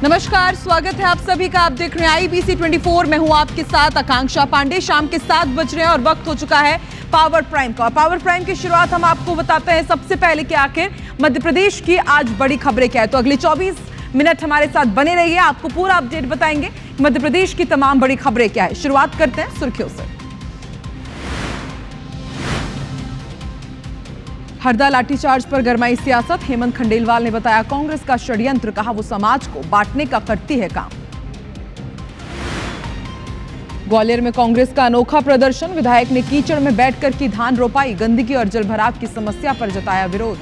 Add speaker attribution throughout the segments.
Speaker 1: नमस्कार, स्वागत है आप सभी का। आप देख रहे हैं IBC 24। मैं हूं आपके साथ आकांक्षा पांडे। शाम के 7 बज रहे हैं और वक्त हो चुका है पावर प्राइम का। पावर प्राइम की शुरुआत हम आपको बताते हैं सबसे पहले कि आखिर मध्य प्रदेश की आज बड़ी खबरें क्या है। तो अगले 24 मिनट हमारे साथ बने रहिए, आपको पूरा अपडेट बताएंगे मध्य प्रदेश की तमाम बड़ी खबरें क्या है। शुरुआत करते हैं सुर्खियों से। हरदा लाठीचार्ज पर गरमाई सियासत। हेमंत खंडेलवाल ने बताया कांग्रेस का षड्यंत्र, कहा वो समाज को बांटने का करती है काम। ग्वालियर में कांग्रेस का अनोखा प्रदर्शन। विधायक ने कीचड़ में बैठकर की धान रोपाई। गंदगी और जलभराव की समस्या पर जताया विरोध।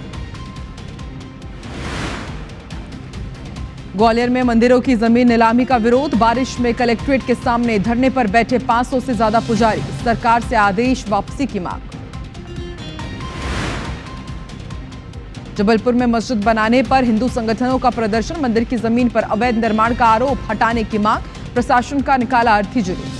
Speaker 1: ग्वालियर में मंदिरों की जमीन नीलामी का विरोध। बारिश में कलेक्ट्रेट के सामने धरने पर बैठे 500 से ज्यादा पुजारी। सरकार से आदेश वापसी की मांग। जबलपुर में मस्जिद बनाने पर हिंदू संगठनों का प्रदर्शन। मंदिर की जमीन पर अवैध निर्माण का आरोप हटाने की मांग। प्रशासन का निकाला अर्थी जुलूस।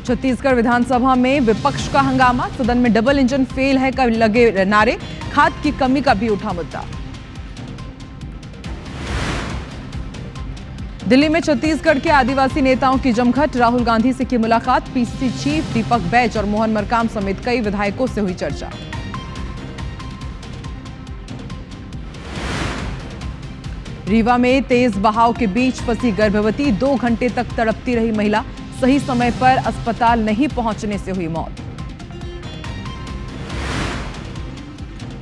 Speaker 1: छत्तीसगढ़ विधानसभा में विपक्ष का हंगामा। सदन में डबल इंजन फेल है का लगे नारे। खाद की कमी का भी उठा मुद्दा। दिल्ली में छत्तीसगढ़ के आदिवासी नेताओं की जमघट। राहुल गांधी से की मुलाकात। पीसीसी चीफ दीपक बैज और मोहन मरकाम समेत कई विधायकों से हुई चर्चा। रीवा में तेज बहाव के बीच फंसी गर्भवती। 2 घंटे तक तड़पती रही महिला। सही समय पर अस्पताल नहीं पहुंचने से हुई मौत।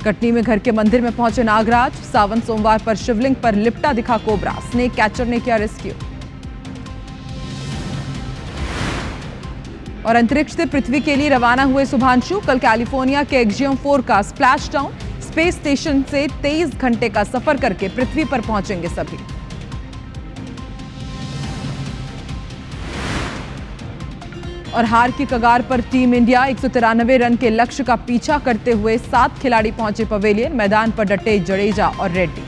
Speaker 1: कटनी में घर के मंदिर में पहुंचे नागराज। सावन सोमवार पर शिवलिंग पर लिपटा दिखा कोबरा। स्नेक कैचर ने किया रेस्क्यू। और अंतरिक्ष से पृथ्वी के लिए रवाना हुए शुभांशु। कल कैलिफोर्निया के एक्जियम 4 का स्प्लैश डाउन। स्पेस स्टेशन से 23 घंटे का सफर करके पृथ्वी पर पहुंचेंगे सभी। और हार की कगार पर टीम इंडिया। 193 रन के लक्ष्य का पीछा करते हुए 7 खिलाड़ी पहुंचे पवेलियन। मैदान पर डटे जडेजा और रेड्डी।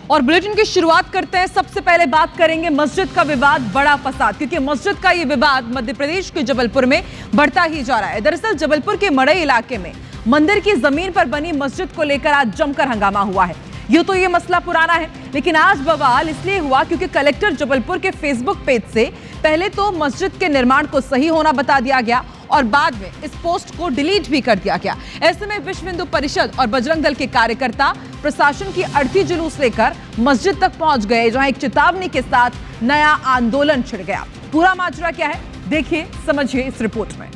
Speaker 1: और बुलेटिन की शुरुआत करते हैं। सबसे पहले बात करेंगे मस्जिद का विवाद, बड़ा फसाद, क्योंकि मस्जिद का ये विवाद मध्य प्रदेश के जबलपुर में बढ़ता ही जा रहा है। दरअसल जबलपुर के मड़ई इलाके में मंदिर की जमीन पर बनी मस्जिद को लेकर आज जमकर हंगामा हुआ है। यूं तो ये मसला पुराना है, लेकिन आज बवाल इसलिए हुआ क्योंकि कलेक्टर जबलपुर के फेसबुक पेज से पहले तो मस्जिद के निर्माण को सही होना बता दिया गया और बाद में इस पोस्ट को डिलीट भी कर दिया गया। ऐसे में विश्व हिंदू परिषद और बजरंग दल के कार्यकर्ता प्रशासन की अर्थी जुलूस लेकर मस्जिद तक पहुंच गए, जहां एक चेतावनी के साथ नया आंदोलन छिड़ गया। पूरा माजरा क्या है, देखिए, समझिए इस रिपोर्ट में।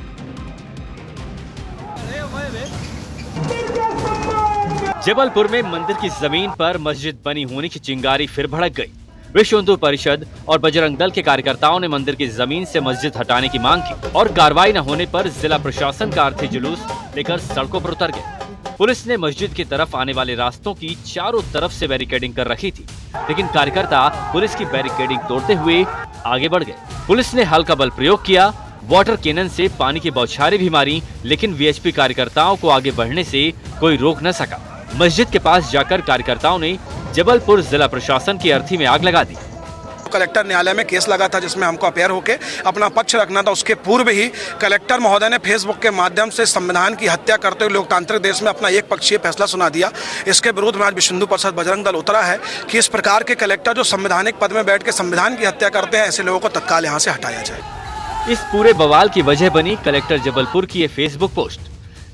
Speaker 2: जबलपुर में मंदिर की जमीन पर मस्जिद बनी होने की चिंगारी फिर भड़क गई। विश्व हिंदू परिषद और बजरंग दल के कार्यकर्ताओं ने मंदिर की जमीन से मस्जिद हटाने की मांग की और कार्रवाई न होने पर जिला प्रशासन का अर्थी जुलूस लेकर सड़कों पर उतर गए। पुलिस ने मस्जिद की तरफ आने वाले रास्तों की चारों तरफ से बैरिकेडिंग कर रखी थी, लेकिन कार्यकर्ता पुलिस की बैरिकेडिंग तोड़ते हुए आगे बढ़ गए। पुलिस ने हल्का बल प्रयोग किया, वाटर कैनन से पानी की बौछारें भी मारी, लेकिन वीएचपी कार्यकर्ताओं को आगे बढ़ने से कोई रोक न सका। मस्जिद के पास जाकर कार्यकर्ताओं ने जबलपुर जिला प्रशासन की अर्थी में आग लगा दी।
Speaker 3: कलेक्टर न्यायालय में केस लगा था जिसमें हमको अपेयर होकर अपना पक्ष रखना था। उसके पूर्व ही कलेक्टर महोदय ने फेसबुक के माध्यम से संविधान की हत्या करते हुए लोकतांत्रिक देश में अपना एक पक्षीय फैसला सुना दिया। इसके विरोध में आज विश्व हिंदू परिषद बजरंग दल उतरा है कि इस प्रकार के कलेक्टर जो संवैधानिक पद में बैठ के संविधान की हत्या करते हैं, ऐसे लोगों को तत्काल यहाँ से हटाया जाए।
Speaker 2: इस पूरे बवाल की वजह बनी कलेक्टर जबलपुर की ये फेसबुक पोस्ट।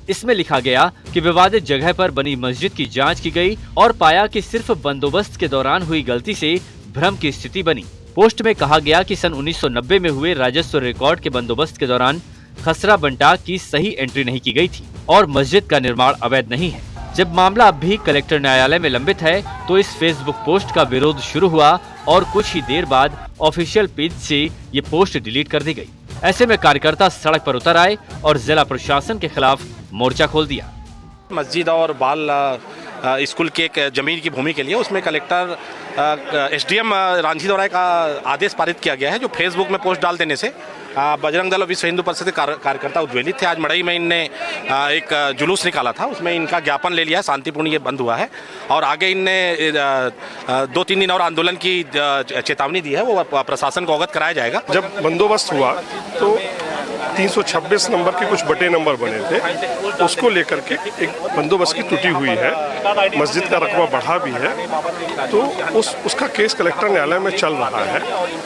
Speaker 2: इसमें लिखा गया कि विवादित जगह पर बनी मस्जिद की जांच की गई और पाया कि सिर्फ बंदोबस्त के दौरान हुई गलती से भ्रम की स्थिति बनी। पोस्ट में कहा गया कि सन 1990 में हुए राजस्व रिकॉर्ड के बंदोबस्त के दौरान खसरा बंटा की सही एंट्री नहीं की गई थी और मस्जिद का निर्माण अवैध नहीं है। जब मामला अब भी कलेक्टर न्यायालय में लंबित है, तो इस फेसबुक पोस्ट का विरोध शुरू हुआ और कुछ ही देर बाद ऑफिशियल पेज से ये पोस्ट डिलीट कर दी गई। ऐसे में कार्यकर्ता सड़क पर उतर आए और जिला प्रशासन के खिलाफ मोर्चा खोल दिया।
Speaker 4: मस्जिद और बाल स्कूल के एक जमीन की भूमि के लिए उसमें कलेक्टर एसडीएम रांझी दौराय का आदेश पारित किया गया है, जो फेसबुक में पोस्ट डाल देने से बजरंग दल और विश्व हिंदू परिषद के कार्यकर्ता उद्वेलित थे। आज मड़ई में इनने एक जुलूस निकाला था, उसमें इनका ज्ञापन ले लिया, शांतिपूर्ण ये बंद हुआ है और आगे इनने 2-3 दिन और आंदोलन की चेतावनी दी है, वो प्रशासन को अवगत कराया जाएगा।
Speaker 5: जब बंदोबस्त हुआ तो 326 नंबर के कुछ बटे नंबर बने थे, उसको लेकर के एक बंदोबस्त की त्रुटि हुई है, मस्जिद का रकबा बढ़ा भी है, तो उसका केस कलेक्टर न्यायालय में चल रहा है,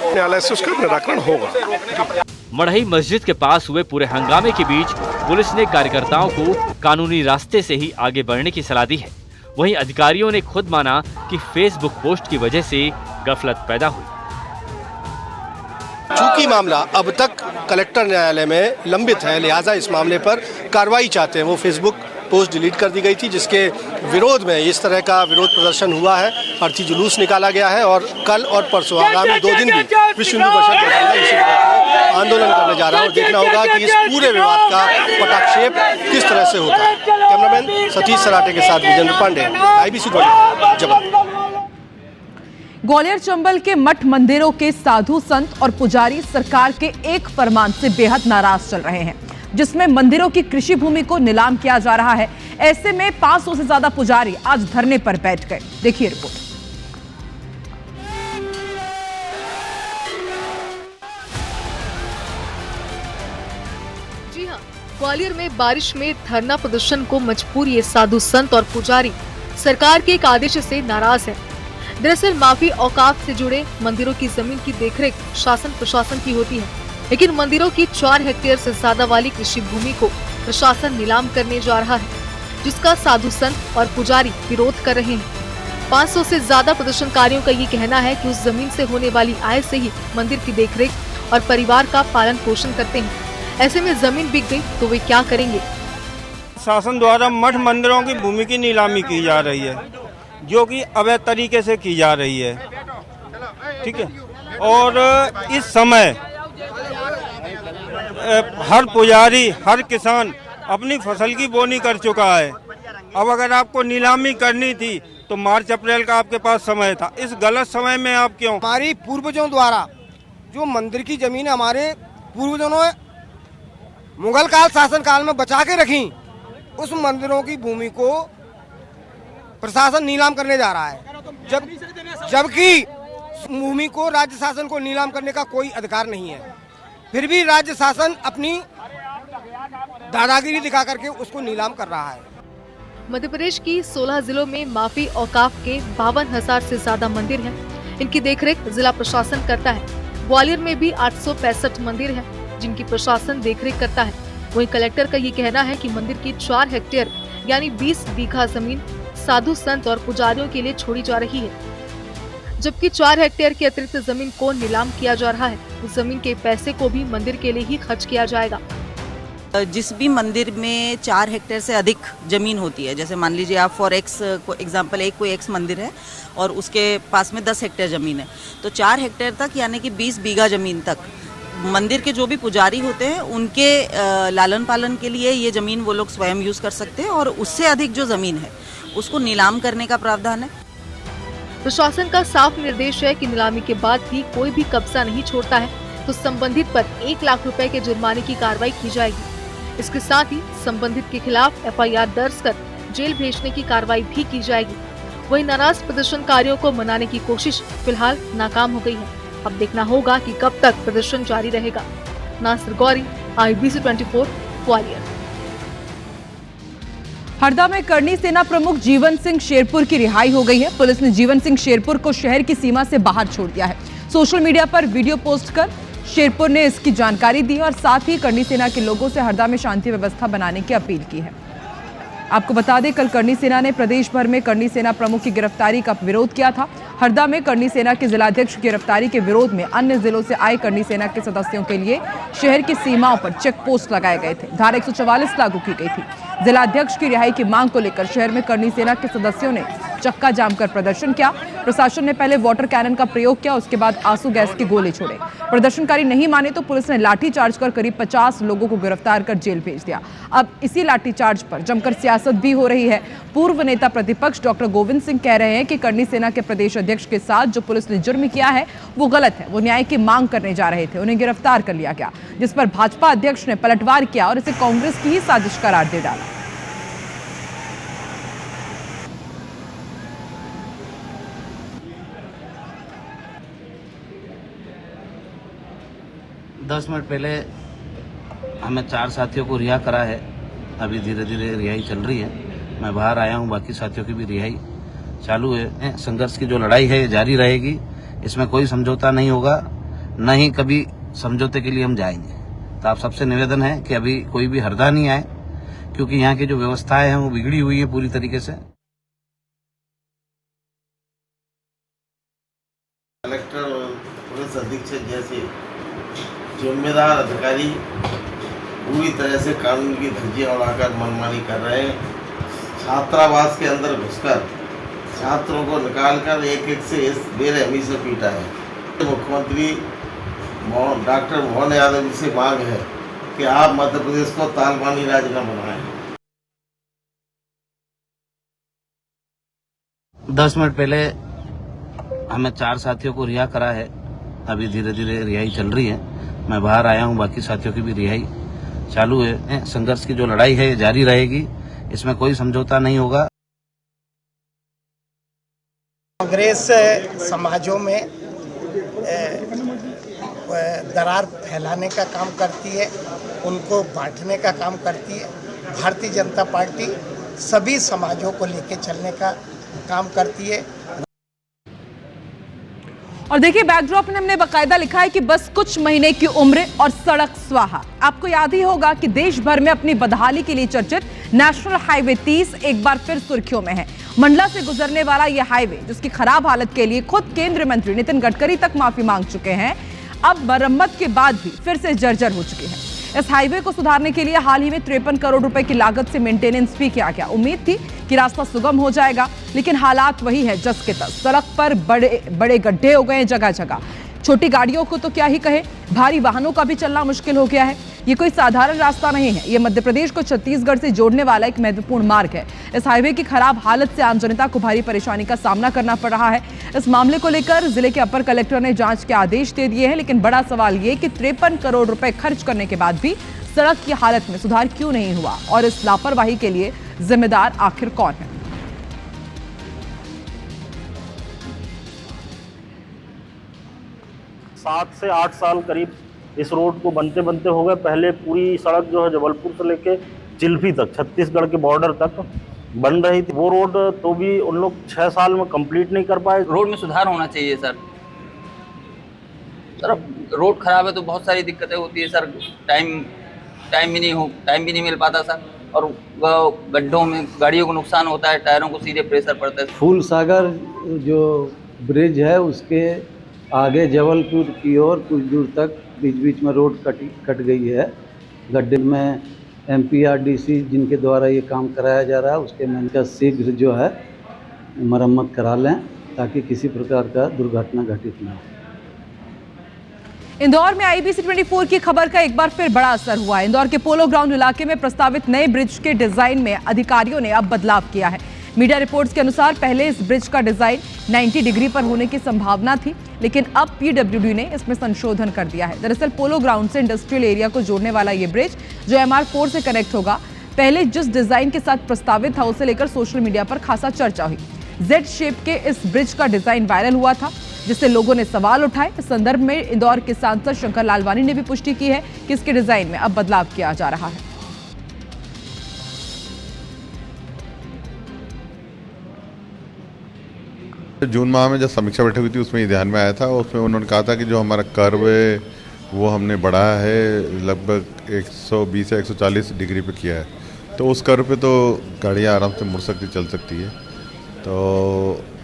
Speaker 5: न्यायालय से उसका निराकरण होगा।
Speaker 2: मढ़ई मस्जिद के पास हुए पूरे हंगामे के बीच पुलिस ने कार्यकर्ताओं को कानूनी रास्ते से ही आगे बढ़ने की सलाह दी है। वहीं अधिकारियों ने खुद माना कि फेसबुक पोस्ट की वजह से गफलत पैदा हुई।
Speaker 6: चूंकि मामला अब तक कलेक्टर न्यायालय में लंबित है, लिहाजा इस मामले पर कार्रवाई चाहते हैं। वो फेसबुक पोस्ट डिलीट कर दी गई थी, जिसके विरोध में इस तरह का विरोध प्रदर्शन हुआ है, अर्थी जुलूस निकाला गया है और कल और परसों आगामी 2 दिन भी विश्व हिंदू परिषद इसी तरह के आंदोलन करने जा रहा है और देखना होगा कि इस पूरे विवाद का पटाक्षेप किस तरह से होता है। कैमरामैन सतीश सराटे के साथ विजेंद्र पांडे, IBC जबलपुर।
Speaker 1: ग्वालियर चंबल के मठ मंदिरों के साधु संत और पुजारी सरकार के एक फरमान से बेहद नाराज चल रहे हैं, जिसमें मंदिरों की कृषि भूमि को नीलाम किया जा रहा है। ऐसे में 500 से ज्यादा पुजारी आज धरने पर बैठ गए। देखिए रिपोर्ट।
Speaker 7: जी हां, ग्वालियर में बारिश में धरना प्रदर्शन को मजबूर ये साधु संत और पुजारी सरकार के एक आदेश से नाराज है। दरअसल माफी औकाफ से जुड़े मंदिरों की जमीन की देखरेख शासन प्रशासन की होती है, लेकिन मंदिरों की 4 हेक्टेयर से ज्यादा वाली कृषि भूमि को प्रशासन नीलाम करने जा रहा है, जिसका साधु संत और पुजारी विरोध कर रहे हैं। 500 से ज्यादा प्रदर्शनकारियों का ये कहना है कि उस जमीन से होने वाली आय से ही मंदिर की देखरेख और परिवार का पालन पोषण करते हैं। ऐसे में जमीन बिक गई तो वे क्या करेंगे।
Speaker 8: शासन द्वारा मठ मंदिरों की भूमि की नीलामी की जा रही है, जो कि अवैध तरीके से की जा रही है, ठीक है। और इस समय हर पुजारी, हर किसान अपनी फसल की बोनी कर चुका है। अब अगर आपको नीलामी करनी थी तो मार्च अप्रैल का आपके पास समय था, इस गलत समय में आप क्यों?
Speaker 9: हमारी पूर्वजों द्वारा जो मंदिर की जमीन हमारे पूर्वजों ने मुगल काल शासन काल में बचा के रखी, उस मंदिरों की भूमि को प्रशासन नीलाम करने जा रहा है, जबकि भूमि को राज्य शासन को नीलाम करने का कोई अधिकार नहीं है। फिर भी राज्य शासन अपनी दादागिरी दिखा करके उसको नीलाम कर रहा है।
Speaker 7: मध्य प्रदेश की 16 जिलों में माफी औकाफ के 52,000 से ज्यादा मंदिर हैं। इनकी देखरेख जिला प्रशासन करता है। ग्वालियर में भी 865 मंदिर हैं, जिनकी प्रशासन देखरेख करता है। वहीं कलेक्टर का ये कहना है कि मंदिर की 4 हेक्टेयर यानी 20 बीघा जमीन साधु संत और पुजारियों के लिए छोड़ी जा रही है, जबकि 4 हेक्टेयर के अतिरिक्त जमीन को नीलाम किया जा रहा है। उस जमीन के पैसे को भी मंदिर के लिए ही खर्च किया जाएगा।
Speaker 10: जिस भी मंदिर में 4 हेक्टेयर से अधिक जमीन होती है, जैसे मान लीजिए आप फॉर एक्स एग्जाम्पल एक कोई एक्स मंदिर है और उसके पास में 10 हेक्टेयर जमीन है, तो 4 हेक्टेयर तक यानी कि 20 बीघा जमीन तक मंदिर के जो भी पुजारी होते हैं उनके लालन पालन के लिए ये जमीन वो लोग स्वयं यूज कर सकते हैं और उससे अधिक जो जमीन है उसको नीलाम करने का प्रावधान है।
Speaker 7: प्रशासन का साफ निर्देश है कि नीलामी के बाद भी कोई भी कब्जा नहीं छोड़ता है तो संबंधित पर 1 लाख रुपए के जुर्माने की कार्रवाई की जाएगी। इसके साथ ही संबंधित के खिलाफ FIR दर्ज कर जेल भेजने की कार्रवाई भी की जाएगी। वहीं नाराज प्रदर्शनकारियों को मनाने की कोशिश फिलहाल नाकाम हो गई है। अब देखना होगा कि कब तक प्रदर्शन जारी रहेगा। नासिर गौरी, IBC 24, ग्वालियर।
Speaker 1: हरदा में करनी सेना प्रमुख जीवन सिंह शेरपुर की रिहाई हो गई है। पुलिस ने जीवन सिंह शेरपुर को शहर की सीमा से बाहर छोड़ दिया है। सोशल मीडिया पर वीडियो पोस्ट कर शेरपुर ने इसकी जानकारी दी और साथ ही करनी सेना के लोगों से हरदा में शांति व्यवस्था बनाने की अपील की है। आपको बता दें, कल करनी सेना ने प्रदेश भर में करनी सेना प्रमुख की गिरफ्तारी का विरोध किया था। हरदा में करनी सेना के जिलाध्यक्ष की गिरफ्तारी के विरोध में अन्य जिलों से आए करनी सेना के सदस्यों के लिए शहर की सीमाओं पर चेक पोस्ट लगाए गए थे। धारा 144 लागू की गई थी। जिलाध्यक्ष की रिहाई की मांग को लेकर शहर में करनी सेना के सदस्यों ने चक्का जाम कर प्रदर्शन किया। प्रशासन ने पहले वाटर कैनन का प्रयोग किया, उसके बाद आंसू गैस के गोले छोड़े। प्रदर्शनकारी नहीं माने तो पुलिस ने लाठीचार्ज कर करीब 50 लोगों को गिरफ्तार कर जेल भेज दिया। अब इसी लाठीचार्ज पर जमकर सियासत भी हो रही है। पूर्व नेता प्रतिपक्ष डॉक्टर गोविंद सिंह कह रहे हैं कि करनी सेना के प्रदेश अध्यक्ष के साथ जो पुलिस ने जुर्म किया है वो गलत है। वो न्याय की मांग करने जा रहे थे, उन्हें गिरफ्तार कर लिया गया, जिस पर भाजपा अध्यक्ष ने पलटवार किया और इसे कांग्रेस की ही साजिश करार दे डाला।
Speaker 11: दस मिनट पहले हमें 4 साथियों को रिहा करा है। अभी धीरे धीरे रिहाई चल रही है। मैं बाहर आया हूं, बाकी साथियों की भी रिहाई चालू है। संघर्ष की जो लड़ाई है जारी रहेगी, इसमें कोई समझौता नहीं होगा, न ही कभी समझौते के लिए हम जाएंगे। तो आप सबसे निवेदन है कि अभी कोई भी हरदा नहीं आए, क्योंकि यहाँ की जो व्यवस्थाएं हैं वो बिगड़ी हुई है पूरी तरीके से।
Speaker 12: कलेक्टर और पुलिस अधीक्षक जैसे जिम्मेदार अधिकारी पूरी तरह से कानून की धज्जियां उड़ाकर मनमानी कर रहे हैं। छात्रावास के अंदर घुसकर छात्रों को निकालकर एक एक से इस बेरहमी से पीटा है। मुख्यमंत्री डॉक्टर मोहन यादव जी से मांग है कि आप मध्य प्रदेश को तालिबानी राज्य न बनाएं।
Speaker 11: 10 मिनट पहले हमें 4 साथियों को रिहा करा है। अभी धीरे धीरे रिहाई चल रही है। मैं बाहर आया हूं, बाकी साथियों की भी रिहाई चालू है। संघर्ष की जो लड़ाई है जारी रहेगी, इसमें कोई समझौता नहीं होगा।
Speaker 13: कांग्रेस समाजों में दरार फैलाने का काम करती है, उनको बांटने का काम करती है। भारतीय जनता पार्टी सभी समाजों को लेकर चलने का काम करती है।
Speaker 1: और देखिए बैकड्रॉप में हमने बकायदा लिखा है कि बस कुछ महीने की उम्र और सड़क स्वाहा। आपको याद ही होगा कि देश भर में अपनी बदहाली के लिए चर्चित नेशनल हाईवे 30 एक बार फिर सुर्खियों में है। मंडला से गुजरने वाला यह हाईवे, जिसकी खराब हालत के लिए खुद केंद्रीय मंत्री नितिन गडकरी तक माफी मांग चुके हैं, अब मरम्मत के बाद भी फिर से जर्जर हो चुकी है। इस हाईवे को सुधारने के लिए हाल ही में 53 करोड़ रुपए की लागत से मेंटेनेंस भी किया गया। उम्मीद थी कि रास्ता सुगम हो जाएगा, लेकिन हालात वही है जस के तस। सड़क पर बड़े बड़े गड्ढे हो गए हैं जगह जगह। छोटी गाड़ियों को तो क्या ही कहे, भारी वाहनों का भी चलना मुश्किल हो गया है। ये कोई साधारण रास्ता नहीं है, ये मध्य प्रदेश को छत्तीसगढ़ से जोड़ने वाला एक महत्वपूर्ण मार्ग है। इस हाईवे की खराब हालत से आम जनता को भारी परेशानी का सामना करना पड़ रहा है। इस मामले को लेकर जिले के अपर कलेक्टर ने जांच के आदेश दे दिए हैं, लेकिन बड़ा सवाल ये कि 53 करोड़ रुपए खर्च करने के बाद भी सड़क की हालत में सुधार क्यों नहीं हुआ, और इस लापरवाही के लिए जिम्मेदार आखिर कौन है।
Speaker 14: सात से 8 साल करीब इस रोड को बनते बनते हो गए। पहले पूरी सड़क जो है जबलपुर से लेके चिल्फी तक, छत्तीसगढ़ के बॉर्डर तक बन रही थी। वो रोड तो भी उन लोग 6 साल में कंप्लीट नहीं कर पाए।
Speaker 15: रोड में सुधार होना चाहिए सर। रोड खराब है तो बहुत सारी दिक्कतें होती है सर। टाइम भी नहीं मिल पाता सर, और गड्ढों में गाड़ियों को नुकसान होता है, टायरों को सीधे प्रेशर पड़ता है।
Speaker 16: फूल सागर जो ब्रिज है उसके आगे जबलपुर की ओर कुछ दूर तक बीच बीच में रोड कट गई है। गड्ढे में MPRDC जिनके द्वारा ये काम कराया जा रहा है उसके मैंने का शीघ्र जो है मरम्मत करा लें, ताकि किसी प्रकार का दुर्घटना घटित न हो।
Speaker 1: इंदौर में IBC 24 की खबर का एक बार फिर बड़ा असर हुआ है। इंदौर के पोलो ग्राउंड इलाके में प्रस्तावित नए ब्रिज के डिजाइन में अधिकारियों ने अब बदलाव किया है। मीडिया रिपोर्ट्स के अनुसार पहले इस ब्रिज का डिजाइन 90 डिग्री पर होने की संभावना थी, लेकिन अब PWD ने इसमें संशोधन कर दिया है। दरअसल पोलो ग्राउंड से इंडस्ट्रियल एरिया को जोड़ने वाला ये ब्रिज जो MR4 से कनेक्ट होगा, पहले जिस डिजाइन के साथ प्रस्तावित था उसे लेकर सोशल मीडिया पर खासा चर्चा हुई। Z शेप के इस ब्रिज का डिजाइन वायरल हुआ था, जिससे लोगों ने सवाल उठाए। इस संदर्भ में इंदौर के सांसद शंकर लालवानी ने भी पुष्टि की है कि इसके डिजाइन में अब बदलाव किया जा रहा है।
Speaker 17: जून माह में जब समीक्षा बैठक हुई थी उसमें ये ध्यान में आया था, उसमें उन्होंने कहा था कि जो हमारा कर्व है वो हमने बढ़ाया है, लगभग 120 या 140 डिग्री पे किया है। तो उस कर्व पे तो गाड़ियाँ आराम से मुड़ सकती, चल सकती है, तो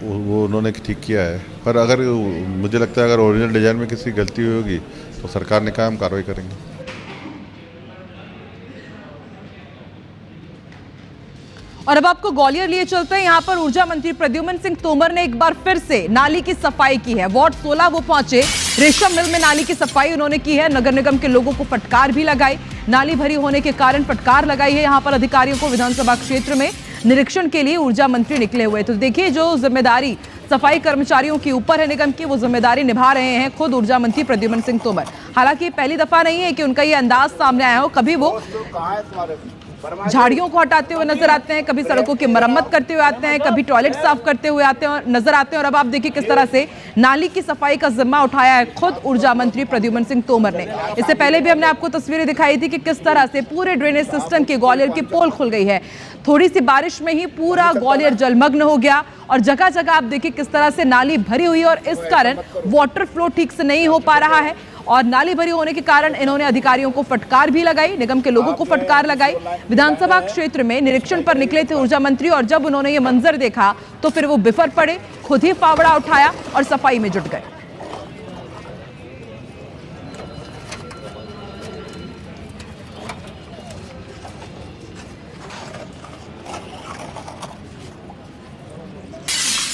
Speaker 17: वो उन्होंने ठीक किया है। पर अगर मुझे लगता है अगर ओरिजिनल डिज़ाइन में किसी गलती हुई होगी तो सरकार ने कहा हम कार्रवाई करेंगे।
Speaker 1: और अब आपको ग्वालियर लिए चलते हैं। यहाँ पर ऊर्जा मंत्री प्रद्युम्न सिंह तोमर ने एक बार फिर से नाली की सफाई की है। वार्ड 16 वो पहुंचे, रेशम मिल में नाली की सफाई उन्होंने की है। नगर निगम के लोगों को फटकार भी लगाई, नाली भरी होने के कारण फटकार लगाई है। यहाँ पर अधिकारियों को विधानसभा क्षेत्र में निरीक्षण के लिए ऊर्जा मंत्री निकले हुए। तो देखिए, जो जिम्मेदारी सफाई कर्मचारियों के ऊपर है निगम की, वो जिम्मेदारी निभा रहे हैं खुद ऊर्जा मंत्री प्रद्युम्न सिंह तोमर। हालांकि पहली दफा नहीं है कि उनका ये अंदाज सामने आया हो। कभी वो झाड़ियों को हटाते हुए नजर आते हैं, कभी सड़कों की मरम्मत करते हुए आते हैं, कभी टॉयलेट साफ करते हुए आते हैं नजर आते हैं। और अब आप देखिए किस तरह से नाली की सफाई का जिम्मा उठाया है खुद ऊर्जा मंत्री प्रद्युम्न सिंह तोमर ने। इससे पहले भी हमने आपको तस्वीरें दिखाई थी कि किस तरह से पूरे ड्रेनेज सिस्टम की ग्वालियर की पोल खुल गई है। थोड़ी सी बारिश में ही पूरा ग्वालियर जलमग्न हो गया और जगह जगह आप देखिए किस तरह से नाली भरी हुई है और इस कारण वाटर फ्लो ठीक से नहीं हो पा रहा है। और नाली भरी होने के कारण इन्होंने अधिकारियों को फटकार भी लगाई, निगम के लोगों को फटकार लगाई। विधानसभा क्षेत्र में निरीक्षण पर निकले थे ऊर्जा मंत्री और जब उन्होंने ये मंजर देखा तो फिर वो बिफर पड़े, खुद ही फावड़ा उठाया और सफाई में जुट गए।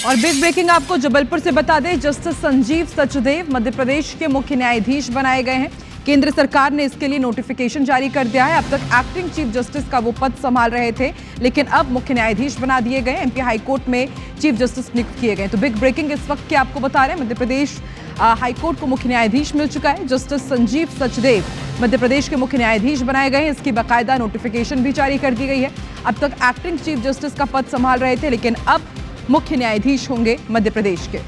Speaker 1: और बिग ब्रेकिंग आपको जबलपुर से बता दें, जस्टिस संजीव सचदेव मध्य प्रदेश के मुख्य न्यायाधीश बनाए गए हैं। केंद्र सरकार ने इसके लिए नोटिफिकेशन जारी कर दिया है। अब तक एक्टिंग चीफ जस्टिस का वो पद संभाल रहे थे, लेकिन अब मुख्य न्यायाधीश बना दिए गए। एमपी हाईकोर्ट में चीफ जस्टिस नियुक्त किए गए। तो बिग ब्रेकिंग इस वक्त की आपको बता रहे हैं, मध्य प्रदेश हाईकोर्ट को मुख्य न्यायाधीश मिल चुका है। जस्टिस संजीव सचदेव मध्य प्रदेश के मुख्य न्यायाधीश बनाए गए हैं। इसकी बाकायदा नोटिफिकेशन भी जारी कर दी गई है। अब तक एक्टिंग चीफ जस्टिस का पद संभाल रहे थे, लेकिन अब मुख्य न्यायाधीश होंगे मध्य प्रदेश के।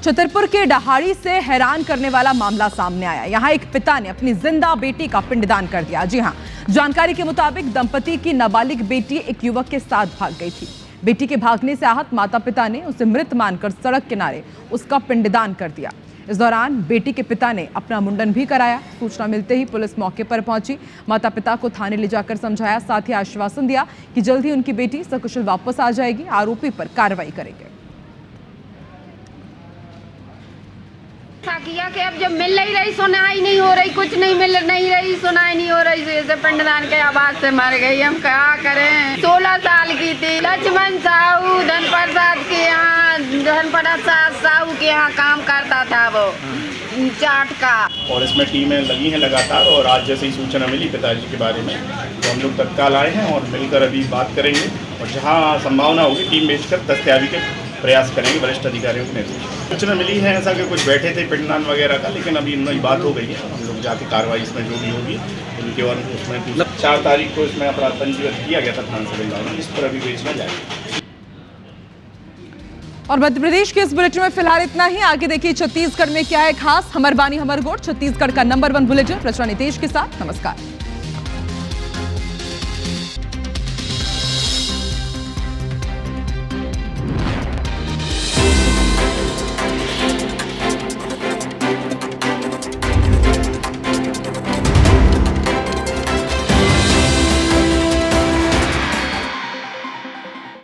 Speaker 1: छतरपुर के डहाड़ी से हैरान करने वाला मामला सामने आया। यहां एक पिता ने अपनी जिंदा बेटी का पिंडदान कर दिया। जी हां, जानकारी के मुताबिक दंपति की नाबालिग बेटी एक युवक के साथ भाग गई थी। बेटी के भागने से आहत माता पिता ने उसे मृत मानकर सड़क किनारे उसका पिंडदान कर दिया। इस दौरान बेटी के पिता ने अपना मुंडन भी कराया। सूचना मिलते ही पुलिस मौके पर पहुंची, माता पिता को थाने ले जाकर समझाया, साथ ही आश्वासन दिया कि जल्द ही उनकी बेटी सकुशल वापस आ जाएगी। आरोपी पर कार्रवाई करेंगे।
Speaker 18: किया कि अब जब मिल नहीं रही, सुनाई नहीं हो रही, कुछ नहीं मिल नहीं रही, सुनाई नहीं हो रही, जैसे पिंडदान के आवाज से मर गई। हम क्या करें? 16 साल की थी। लक्ष्मण साहू धनप्रसाद के यहाँ, धनप्रसाद साहू के यहाँ काम करता था वो चाट का।
Speaker 19: और इसमें टीमें लगी हैं लगातार और आज जैसे ही सूचना मिली पिताजी के बारे में तो हम लोग तत्काल आए हैं और मिलकर अभी बात करेंगे और जहाँ संभावना होगी टीम भेजकर दस्तयाबी के प्रयास करेंगे वरिष्ठ अधिकारियों के निर्देश। सूचना मिली है ऐसा कि कुछ बैठे थे पिंडदान वगैरह का, लेकिन अभी इनकी बात हो गई है। हम लोग जाके कार्रवाई इसमें जो भी होगी उनके और उसमें 4 तारीख को इसमें अपराध पंजीबद्ध किया गया था थाना से, इस पर अभी भेजना जाएगा।
Speaker 1: और मध्य प्रदेश के इस बुलेटिन में फिलहाल इतना ही। आगे देखिए छत्तीसगढ़ में क्या है खास। हमर बानी हमर गोठ, छत्तीसगढ़ का नंबर 1 बुलेटिन रचना नितेश के साथ। नमस्कार।